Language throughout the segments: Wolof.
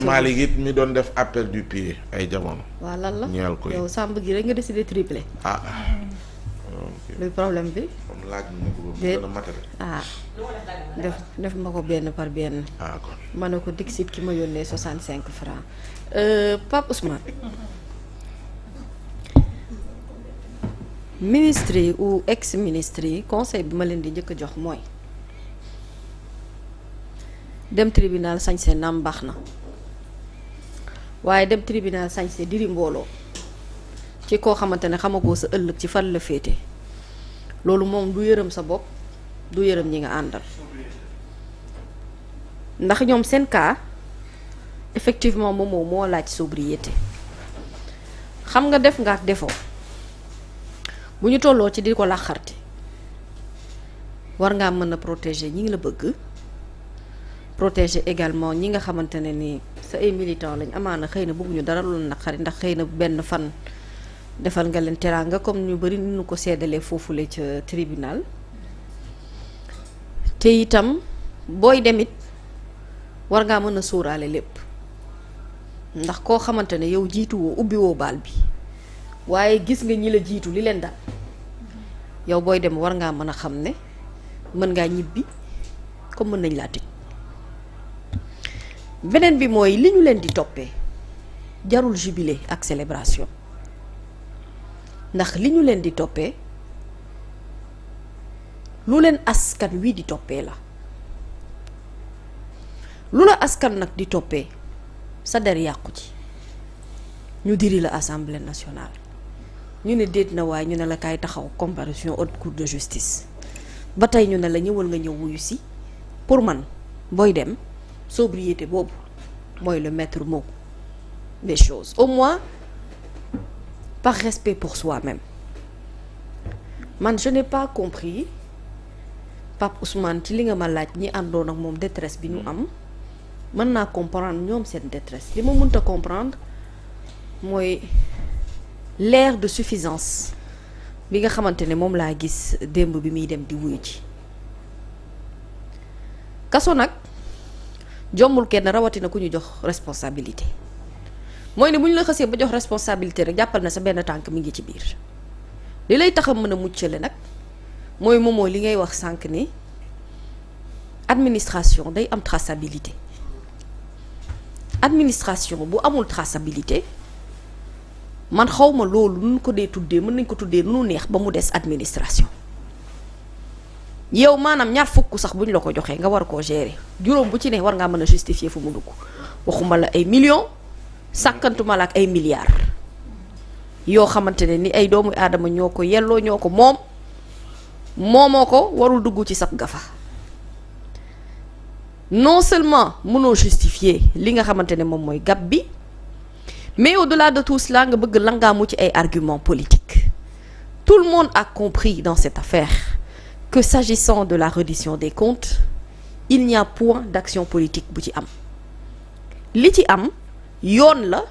Malick it mi doon def appel du pied ay jamono. waaw lan la ñeel ko yow sàmb gi rek nga décidé triplé. ah. luy problème bi. comme laaj na ko ba mu gën a matale. ah def ma ko benn par benn. ah kon ma ne ko dixit ki ma yónnee 65 francs Pape Ousmane. ministre yi ou ex ministre yi conseil bi ma leen di njëkk a jox mooy dem tribunal sañse naam baax na waaye dem tribunal sañse diri mbooloo ci koo xamante ne xamagoo sa ëllëg ci fan la féete loolu moom du yërëm sa bopp du yërëm ñi nga àndal ndax ñoom seen cas effectivement moom moo laaj sobriété xam nga def nga ak defoo bu ñu tolloo ci di ko làqarti war ngaa mën a protéger ñi ngi la bëgg protéger également ñi nga xamante ne ni sa ay militants lañ amaana xëy na bëgguñu dara loolu naqari ndax xëy na benn fan defal nga leen teraanga comme ñu bari ni ñu ko seddalee foofule ca tribunal te itam booy demit war ngaa mën a sóoraale lépp ndax koo xamante ne yow jiitu woo ubbi woo baal bi waaye gis nga ñi la jiitu li leen dal yow booy dem war ngaa mën a xam ne mën ngaa ñibbi comme mën nañ laa tëj beneen bi mooy li ñu leen di toppee jarul jubilé ak célébration ndax li ñu leen di toppee lu leen askan wi di toppee la lu la askan nag di toppee sa der yàqu ci ñu diri la assemblée nationale ñu ne déet na waaye ñu ne la kaay taxaw comparution haute cour de justice ba tey ñu ne la ñëwal nga ñëw wuyu si pour man booy dem sobriété boobu mooy le maître mot des choses au moins par respect pour soi-même man je n'ai pas compris Pape Ousmane ci li nga ma laaj ñi àndoon ak moom détresse bi ñu am mën naa comprendre ñoom seen détresse li ma mënta comprendre mooy l'air de suffisance bi nga xamante ne moom laa gis démb bi muy dem di wuyu ci kaso nag jommul kenn rawatina ku ñu jox responsabilité mooy ne bu ñu la xësee ba jox responsabilité rek jàppal na sa benn tànk mi ngi ci biir li lay tax a mën a muccale nag mooy moomoo li ngay wax sànq ni administration day am traçabilité administration bu amul traçabilité man xawma loolu nu ko dee tuddee mën nañ ko tuddee nu neex ba mu des administration yow maanaam ñaar fukk sax bu ñu la ko joxee nga war koo gérer juróom bu ci ne war ngaa mën a justifier fu mu dugg waxuma la ay millions sàkkantuma la ak ay milliards yoo xamante ne ni ay doomu aadama ñoo ko yelloo ñoo ko moomoo ko warul dugg ci sab gafa non seulement mënoo justifier li nga xamante ne moom mooy gab bi mais au-delà de tout cela nga bëgg langaamu ci ay arguments politiques tout le monde a compris dans cette affaire que s'agissant de la reddition des comptes il n'y a point d'action politique bu ci am li ci am yoon la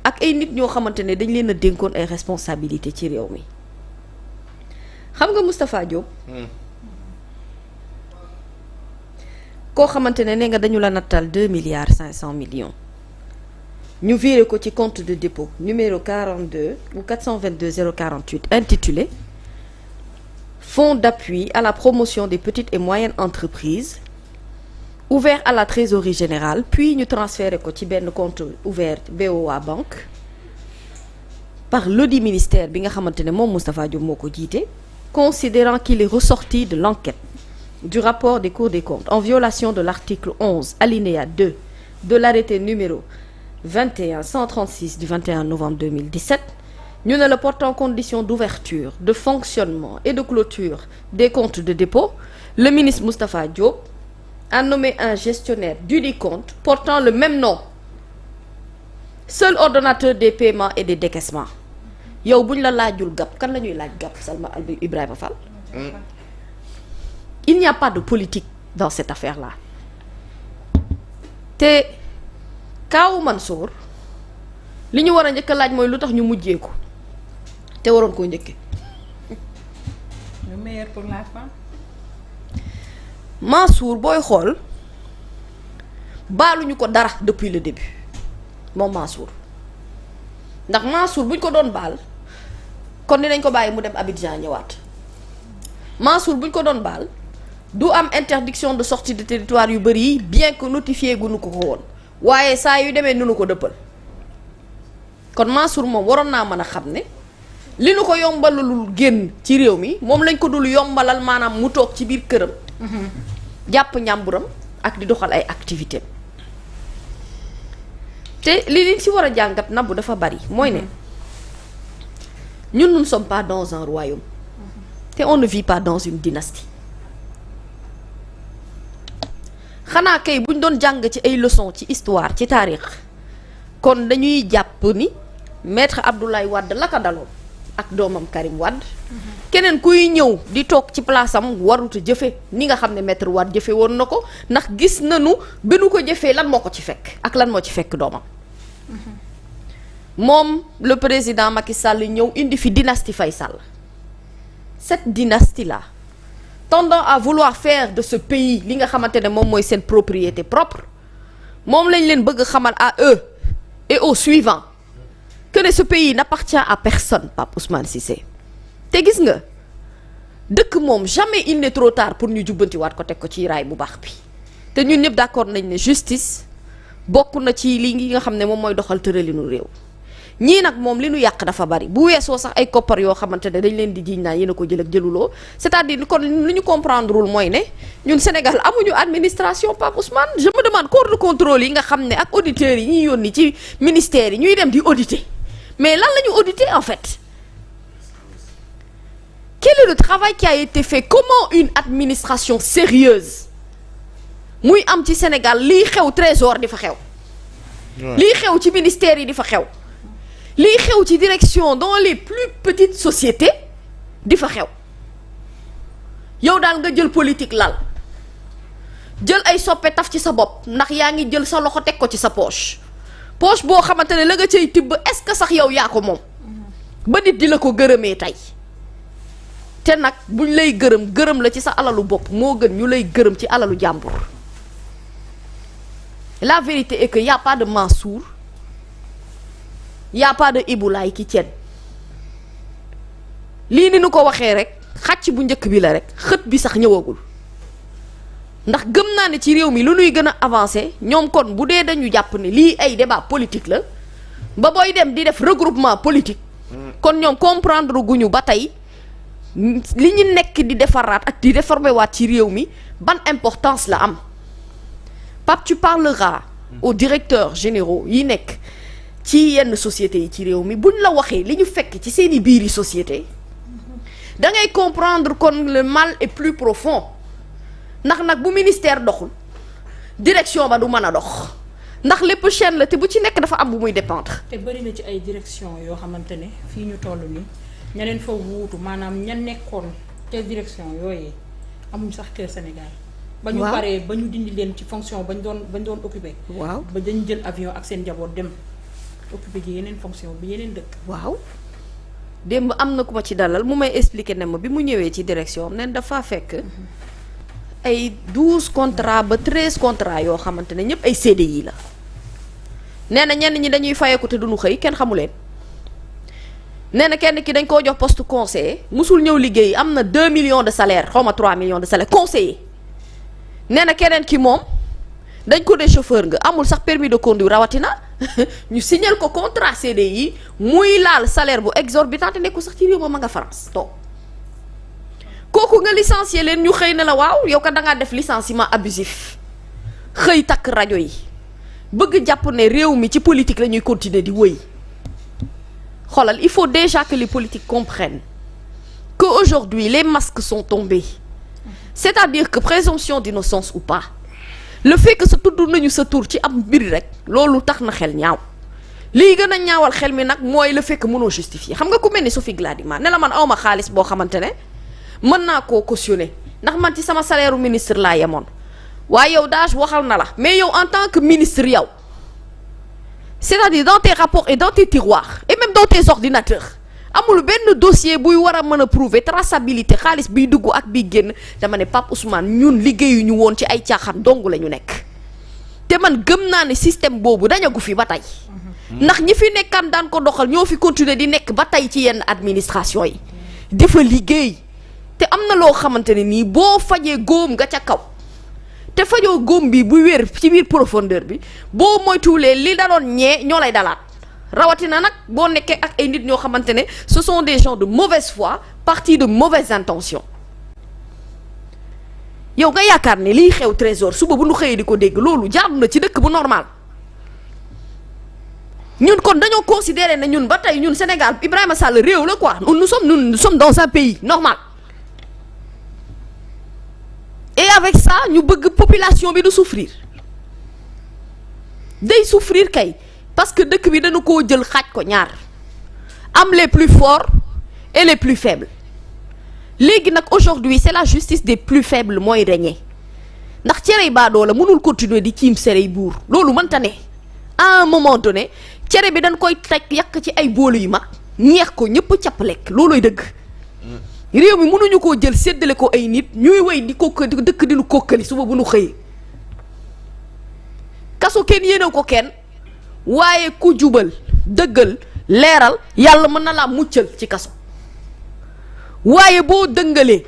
ak ay nit ñoo xamante ne dañ leen a dénkoon ay responsabilités ci réew mi xam nga Moustapha Diop koo xamante ne nga dañu la nattal 2,5 milliards ñu viré ko ci compte de dépôt numéro 42 ou 422 048 intitulé Fonds d'appui à la promotion des petites et moyennes entreprises ouvert à la trésorerie générale puis ñu transféré ko ci benn compte ouvert BOA Banque par l'audit ministère bi nga xamante ne moom Moustapha Diop moo ko jiite considérant qu'il est ressorti de l'enquête du rapport des cours des comptes en violation de l'article 11 alinéa 2 de l'arrêté numéro 21-136 du 21 novembre 2017 ñu ne la portant condition d'ouverture de fonctionnement et de clôture des comptes de dépôt le ministre Moustapha Diop a nommé un gestionnaire dudit compte portant le même nom seul ordonnateur des paiements et des décaissements yow buñ la laajul gàpp kan la ñuy laaj gàpp Salma Ibrahima Fall il n'y a pas de politique dans cette affaire-là te kaawu Mansour li ñu war a njëkk a laaj mooy lu tax ñu mujjee ko te waroon koo njëkke le meilleur pour la fin. Mansour booy xool baaluñu ko dara depuis le début moom Mansour ndax Mansour buñ ko doon baal kon dinañ ko bàyyi mu dem Abidjan ñëwaat Mansour buñ ko doon baal du am interdiction de sortie de territoire yu bëri yi bien que notifié gu nu ko woon waaye saa yu demee nunu ko dëppal kon Mansour moom waroon naa mën a xam ne li nu ko yombalul génn ci réew mi moom lañ ko dul yombalal maanaam mu toog ci biir këram jàpp ñàmburam ak di doxal ay activité te li liñ ci war a jàngat nabu dafa bari mooy ne ñun nous ne sommes pas dans un royaume te on ne vit pas dans une dynastie xanaa kay buñ doon jàng ci ay leçons ci histoire ci taarix kon dañuy jàpp ni maître Abdoulaye Wade la ko daloon ak doomam Karim Wade keneen kuy ñëw di toog ci place am warut a jëfe ni nga xam ne maître Wade jëfe woon na ko ndax gis nañu bi nu ko jëfee lan moo ko ci fekk ak lan moo ci fekk doomam moom le président Macky Sall ñëw indi fi dynastie Faye Sall cette dynastie là tendant à vouloir faire de ce pays li nga xamante ne moom mooy seen propriété propre moom lañ leen bëgg xamal à eux et aux suivants que ce pays n'appartient à personne Pape Ousmane Cissé te gis nga dëkk moom jamais il n'est trop tard pour ñu jubbantiwaat ko teg ko ci raay bu baax bi te ñun ñëpp d'accord nañ ne justice bokk na ci li nga xam ne moom mooy doxal tëralinu réew ñii nag moom li nu yàq dafa bari bu weesoo sax ay koppar yoo xamante ne dañ leen di jiiñ naan yéen a ko jël ak jëluloo c'est-à-dire kon li ñu comprendrewul mooy ne ñun Sénégal amuñu administration Pape Ousmane je me demande corps de contrôle yi nga xam ne ak auditeurs yi ñuy yónni ci ministères yi ñuy dem di auditer mais lan la ñu auditer en fait quel est le travail qui a été fait comment une administration sérieuse muy am ci Sénégal lii xew trésor di fa xew lii xew ci ministères yi di fa xew lii xew ci direction dans les plus petites sociétés di fa xew yow daal nga jël politique lal jël ay soppe taf ci sa bopp ndax yaa ngi jël sa loxo teg ko ci sa poche boo xamante ne la nga cay tibb est-ce que sax yow yaa ko moom ba nit di la ko gërëmee tey te nag buñ lay gërëm la ci sa alalu bopp moo gën ñu lay gërëm ci alalu jàmbur la vérité est que y a pas de Mansour y a pas de Ibou Laye ki ceen lii ni nu ko waxee rek xàcc bu njëkk bi la rek xët bi sax ñëwagul ndax gëm naa ne ci réew mi lu nuy gën a avancé ñoom kon bu dee dañu jàpp ne lii ay débat politique la ba booy dem di def regroupement politique kon ñoom comprendre guñu ba tey li ñu nekk di defaraat ak di réformer waat ci réew mi ban importance la am Pape tu parleras aux directeurs généraux yi nekk ci yenn sociétés yi ci réew mi buñ la waxee li ñu fekk ci seeni biiri société da ngay comprendre kon le mal est plus profond ndax nag bu ministère doxul direction ba du mën a dox ndax lépp chaîne la te bu ci nekk dafa am bu muy dépendre. te bëri na ci ay direction yoo xamante ne fii ñu toll nii ña leen fa wuutu maanaam ña nekkoon te direction yooyee amuñ sax kër Sénégal. ba ñu paree ba ñu dindi leen ci fonction bañ doon occupé. waaw ba dañ jël avion ak seen njaboot dem occupé ji yeneen fonction bi yeneen dëkk. waaw démb am na ku ma ci dalal mu may expliquer ne ma bi mu ñëwee ci direction am nen dafa fekk. ay 12 contrats ba 13 contrats yoo xamante ne ñëpp ay CDI la nee na ñenn ñi dañuy fayeeku te duñu xëy kenn xamu leen nee na kenn ki dañ koo jox poste conseiller musul ñëw liggéey am na 2 millions de salaire xaw ma 3 millions de salaire conseiller nee na keneen ki moom dañ ko de chauffeur nga amul sax permis de conduire rawatina ñu signal ko contrat CDI muy laal salaire bu exorbitant te nekku sax ci réew ma nga France toog kooku nga licencier leen ñu xëy na la waaw yow ka dangaa def licenciement abusif xëy takk rajo yi bëgg jàpp ne réew mi ci politique la ñuy continuer di wëy xoolal il faut déjà que les politiques comprennent que aujourd'hui les masques sont tombés c'est-à-dire que présomption d'innocence ou pas le fait que sa tudd nañu sa tur ci am mbir rek loolu tax na xel ñaaw lii gën a ñaawal xel mi nag mooy le fait que mënoo justifier xam nga ku mel ni Sophie Gladima ne la man awma xaalis boo xamante ne mën naa koo cautionner ndax man ci sama salaire ministre laa yemoon waaye yow daaj waxal na la mais yow en tant que ministre yow c'est-à-dire dans tes rapports et dans tes tiroirs et même dans tes ordinateurs amul benn dossier buy war a mën a prouver traçabilité xaalis biy dugg ak biy génn dama ne Pape Ousmane ñun liggéeyuñu woon ci ay caaxaan dong la ñu nekk te man gëm naa ne système boobu dañagu fi ba tey ndax ñi fi nekkaan daan ko doxal ñoo fi continuer di nekk ba tey ci yenn administration yi dafa liggéey te am na loo xamante ne nii boo fajee góom nga ca kaw te fajoo góom bi bu wér ci biir profondeur bi boo moytuwulee li daloon ñee ñoo lay dalaat rawatina nag boo nekkee ak ay nit ñoo xamante ne ce sont des gens de mauvaise foi partis de mauvaises intentions yow nga yaakaar ne liy xew trésor suba bu nu xëyee di ko dégg loolu jaadu na ci dëkk bu normal ñun kon dañoo considérer ne ñun ba tey ñun Sénégal Ibrahima Sall réew la quoi nous sommes dans un pays normal et avec ça ñu bëgg population bi du souffrir day souffrir kay parce que dëkk bi dañu koo jël xaaj ko ñaar am les plus forts et les plus faibles léegi nag aujourd'hui c'est la justice des plus faibles mooy régner ndax cerey baadoo la mënul continuer di ciim cerey buur loolu mënta ne à un moment donné cere bi dañ koy teg yàq ci ay boolu yu mag ñeex ko ñëpp capp lekk loolooy dëgg réew mi mënuñu koo jël séddale ko ay nit ñuy wéy di kokk dëkk di nu kokkali suba bu nu xëyee kaso kenn yéenew ko kenn waaye ku jubal dëggal leeral yàlla mën na laa muccal ci kaso waaye boo dëngalee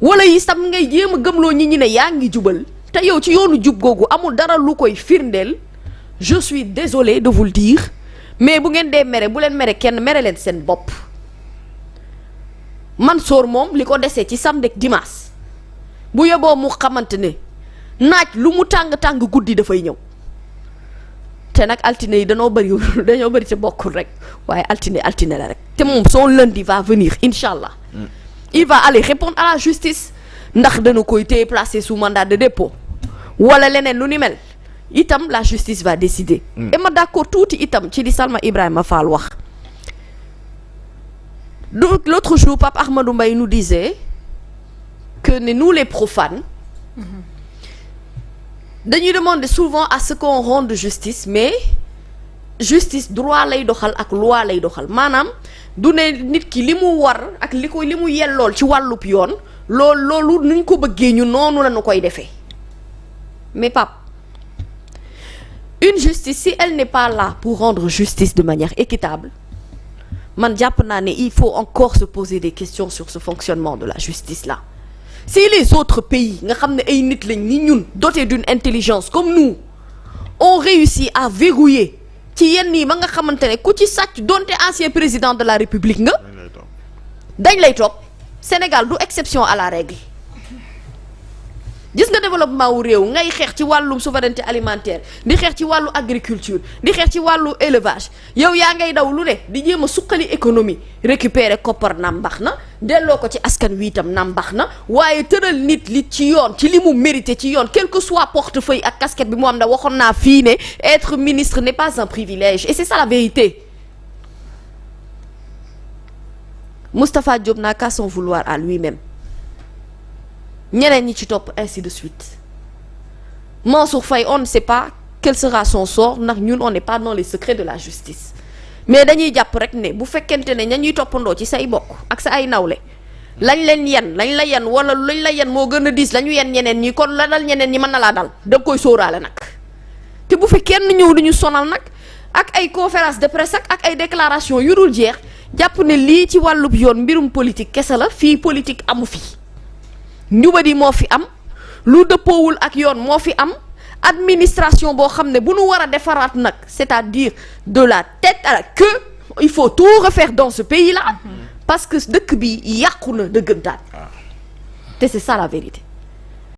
wala yi sam ngay jéem a gëmloo ñi ñi ne yaa ngi jubal te yow ci yoonu jub googu amul dara lu koy firndeel je suis désolé de vous le dire mais bu ngeen dee mere bu leen mere kenn mere leen seen bopp Mansour moom li ko desee ci samedi ak dimanche bu yeboo mu xamante ne naaj lu mu tàng-tàng guddi dafay ñëw te nag altine yi dañoo bëri ci bokkul rek waaye altine la rek te moom son lundi va venir incha allah il va aller répondre à la justice ndax dañu koy téye placé sous mandat de dépôt wala leneen lu ni mel itam la justice va décider et ma d'accord tuuti itam ci li Salma Ibrahima Fall wax l'autre jour Pape Ahmadou Mbaye nous disait que nous les profanes dañuy demander souvent à ce qu'on rende justice mais justice droit lay doxal ak loi lay doxal maanaam du ne nit ki li mu war ak li mu yellool ci wàllub yoon loolu nuñ ko bëggee ñu noonu la ñu koy defee mais Pape une justice si elle n'est pas là pour rendre justice de manière équitable man jàpp naa ne il faut encore se poser des questions sur ce fonctionnement de la justice là si les autres pays nga xam ne ay nit lañ ni ñun dotés d'une intelligence comme nous ont réussi à verrouiller ci yenn yi ba nga xamante ne ku ci sàcc donte ancien président de la République nga dañ lay topp Sénégal du exception à la règle gis nga développement wu réew ngay xeex ci wàllum souveraineté alimentaire di xeex ci wàllu agriculture di xeex ci wàllu élevage yow yaa ngay daw lu ne di jéem a suqali économie récupérer koppar nam baax na delloo ko ci askan wi itam nam baax na waaye tëral nit li ci yoon ci li mu mérité ci yoon quel que soit portefeuille ak casquette bi mu am da waxoon naa fii ne être ministre n'est pas un privilège et c'est ça la vérité Moustapha Diop n'a qu'à s'en vouloir à lui-même ñeneen ñi ci topp ainsi de suite Mansour Faye on ne sait pas quel sera son sort ndax ñun on n'est pas dans les secrets de la justice mais dañuy jàpp rek ne bu fekkente ne ña ñuy toppandoo ci say bokk ak sa ay nawle lañ la yen wala lañ la yen moo gën a diis la ñu yen ñeneen ñi kon la dal ñeneen ñi mën na laa dal da koy sóoraale nag te bu fi kenn ñëw di ñu sonal nag ak ay conférence de presse ak ay déclaration yu dul jeex jàpp ne lii ci wàllub yoon mbirum politique kese la fii politique amu fi njubadi moo fi am lu dëppoowul ak yoon moo fi am administration boo xam ne bu nu war a defaraat nag c'est-à-dire de la tête à la queue il faut tout refaire dans ce pays-là parce que dëkk bi yàqu na dëggantaan te c'est ça la vérité